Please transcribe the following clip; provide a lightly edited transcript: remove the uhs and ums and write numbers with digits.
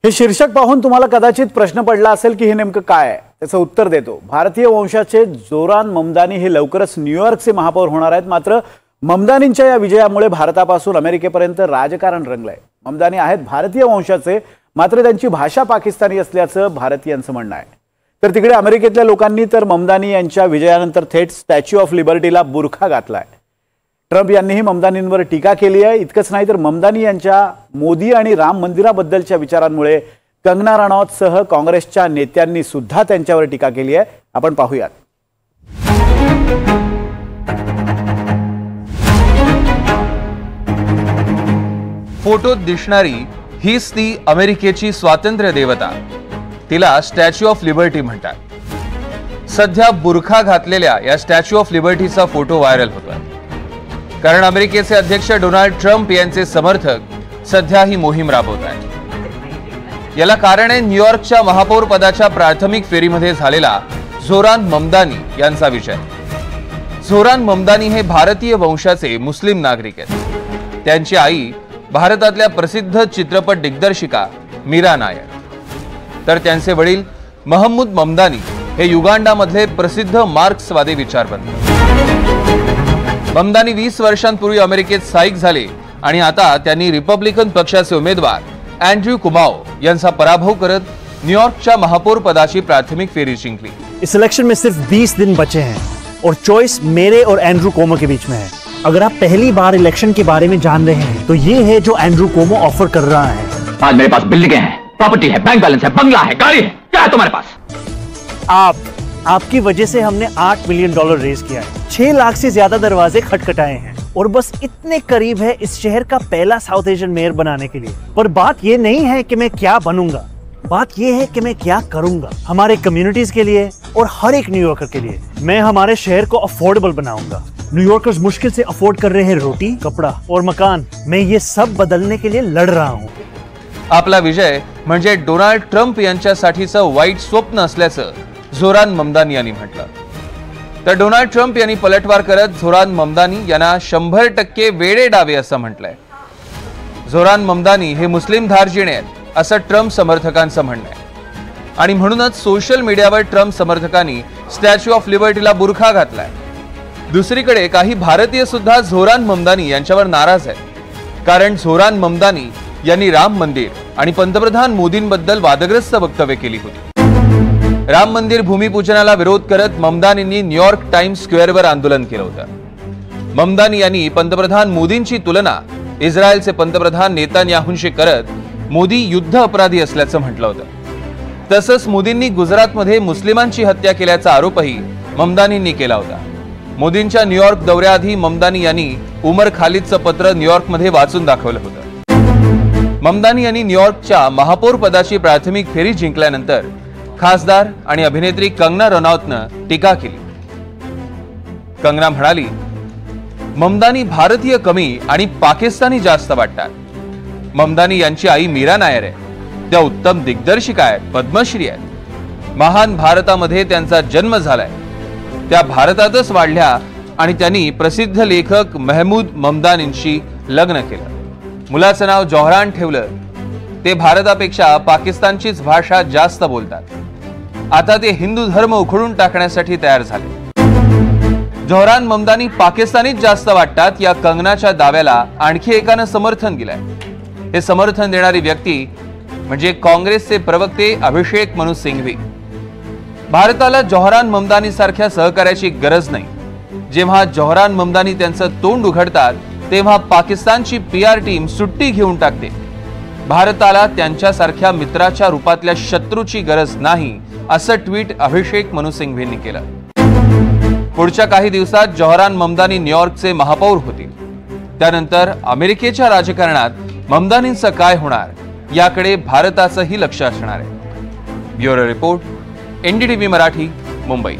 हे शीर्षक पाहून तुम्हाला कदाचित प्रश्न पडला असेल की हे नेमकं काय आहे। त्याचं उत्तर देतो। भारतीय वंशाचे जोरान ममदानी हे लवकरच न्यूयॉर्कचे महापौर होणार आहेत। मात्र ममदानींच्या या विजयामुळे भारतापासून अमेरिकेपर्यंत राजकारण रंगलंय। ममदानी आहेत भारतीय वंशाचे, मात्र त्यांची भाषा पाकिस्तानी असल्याचं भारतीयांचं म्हणणं आहे। तर तिकडे अमेरिकेतल्या लोकांनी तर ममदानी यांच्या विजयानंतर थेट स्टॅच्यू ऑफ लिबर्टीला बुरखा घातलाय। ट्रम्प यांनीही ममदानींवर टीका केली आहे। इतकंच नाही तर ममदानी यांच्या मोदी आणि राम मंदिराबद्दलच्या विचारांमुळे कंगना रनौत सह काँग्रेसच्या नेत्यांनी सुद्धा त्यांच्यावर टीका केली आहे। आपण पाहूयात। फोटोत दिसणारी हीच ती अमेरिकेची स्वातंत्र्य देवता, तिला स्टॅच्यू ऑफ लिबर्टी म्हणतात। सध्या बुरखा घातलेल्या या स्टॅच्यू ऑफ लिबर्टीचा फोटो व्हायरल होतोय, कारण अमेरिकेचे अध्यक्ष डोनाल्ड ट्रम्प यांचे समर्थक सध्या ही मोहीम राबवत आहेत। याला कारण आहे न्यूयॉर्कच्या महापौर पदाच्या प्राथमिक फेरीमध्ये झालेला जोरान ममदानी यांचा विजय। जोरान ममदानी हे भारतीय वंशाचे मुस्लिम नागरिक आहेत। त्यांची आई भारतातल्या प्रसिद्ध चित्रपट दिग्दर्शिका मीरा नायर, तर त्यांचे वडील महमूद ममदानी हे युगांडामधले प्रसिद्ध मार्क्सवादी विचारवंत। ममदानी 20 वर्षांपूर्वी अमेरिकेत स्थायिक झाले आणि आता त्यांनी रिपब्लिकन पक्षाचे उमेदवार अँड्र्यू कुमाओ यांचा पराभव करत न्यूयॉर्कच्या महापौर पदाची प्राथमिक फेरी जिंकली। इस इलेक्शन में सिर्फ 20 दिन बचे हैं और चॉइस मेरे और एंड्रू कोमो के बीच में है। अगर आप पहली बार इलेक्शन के बारे में जान रहे हैं तो ये है जो एंड्रू कोमो ऑफर कर रहा है। आज मेरे पास बिल्डिंगें हैं, प्रॉपर्टी है, बैंक बैलेंस है, बंगला है, गाड़ी है, क्या है तुम्हारे पास? आपकी वजह से हमने $8 मिलियन रेज किया है, 6 लाख से ज्यादा दरवाजे खटखटाए हैं और बस इतने करीब है इस शहर का पहला साउथ एशियन मेयर बनाने के लिए। पर बात ये नहीं है कि मैं क्या बनूंगा, बात ये है कि मैं क्या करूंगा हमारे कम्युनिटीज के लिए और हर एक न्यूयॉर्कर के लिए। मैं हमारे शहर को अफोर्डेबल बनाऊंगा। न्यूयॉर्कर्स मुश्किल से अफोर्ड कर रहे हैं रोटी, कपड़ा और मकान। मैं ये सब बदलने के लिए लड़ रहा हूँ। आपला विजय म्हणजे डोनाल्ड ट्रम्प यांच्यासाठीचं वाईट स्वप्न असल्याचं जोरान ममदानी यांनी म्हटलं। तर डोनाल्ड ट्रम्प यांनी पलटवार करत जोरान ममदानी यांना 100% वेडे डावे असं म्हटलंय। जोरान ममदानी हे मुस्लिम धार्जिणे आहेत असं ट्रम्प समर्थकांचं म्हणणं आहे आणि म्हणूनच सोशल मीडियावर ट्रम्प समर्थकांनी स्टॅच्यू ऑफ लिबर्टीला बुरखा घातलाय। दुसरीकडे काही भारतीय सुद्धा जोरान ममदानी यांच्यावर नाराज आहेत, कारण जोरान ममदानी यांनी राम मंदिर आणि पंतप्रधान मोदींबद्दल वादग्रस्त वक्तव्य केली होती। राम मंदिर भूमिपूजनाला विरोध करत ममदानींनी न्यूयॉर्क टाइम्स स्क्वेअरवर आंदोलन केलं होतं। ममदानी यांनी पंतप्रधान मोदींची तुलना इस्रायलचे पंतप्रधान नेतान्याहूंशी करत मोदी युद्ध अपराधी असल्याचं म्हटलं होतं। तसंच मोदींनी गुजरातमध्ये मुस्लिमांची हत्या केल्याचा आरोपही ममदानींनी केला होता। मोदींच्या न्यूयॉर्क दौऱ्याआधी ममदानी यांनी उमर खालिदचं पत्र न्यूयॉर्कमध्ये वाचून दाखवलं होतं। ममदानी यांनी न्यूयॉर्कच्या महापौर पदाची प्राथमिक फेरी जिंकल्यानंतर खासदार आणि अभिनेत्री कंगना रनौतनं टीका केली। कंगना म्हणाली, ममदानी भारतीय कमी आणि पाकिस्तानी जास्त वाटतात। ममदानी यांची आई मीरा नायर आहे, त्या उत्तम दिग्दर्शिका आहेत, पद्मश्री आहेत। महान भारतामध्ये त्यांचा जन्म झालाय, त्या भारतातच वाढल्या आणि त्यांनी प्रसिद्ध लेखक महमूद ममदानींशी लग्न केलं। मुलाचं नाव जोहरान ठेवलं। ते भारतापेक्षा पाकिस्तानचीच भाषा जास्त बोलतात। आता ते हिंदू धर्म उखडून टाकण्यासाठी तयार झाले। जोहरान ममदानी पाकिस्तानीच जास्त वाटतात या कंगनाच्या दाव्याला आणखी एकानं समर्थन दिलंय। हे समर्थन देणारी व्यक्ती म्हणजे काँग्रेसचे प्रवक्ते अभिषेक मनु सिंघवी। भारताला जोहरान ममदानी सारख्या सहकार्याची गरज नाही। जेव्हा जोहरान ममदानी त्यांचं तोंड उघडतात तेव्हा पाकिस्तानची PR टीम सुट्टी घेऊन टाकते। भारताला त्यांच्यासारख्या मित्राच्या रूपातल्या शत्रूची गरज नाही असं ट्विट अभिषेक मनु सिंघवींनी केलं। पुढच्या काही दिवसात जोहरान ममदानी न्यूयॉर्कचे महापौर होतील। त्यानंतर अमेरिकेच्या राजकारणात ममदानींचं काय होणार याकडे भारताचंही लक्ष असणार आहे। Bureau report, NDTV Marathi, Mumbai.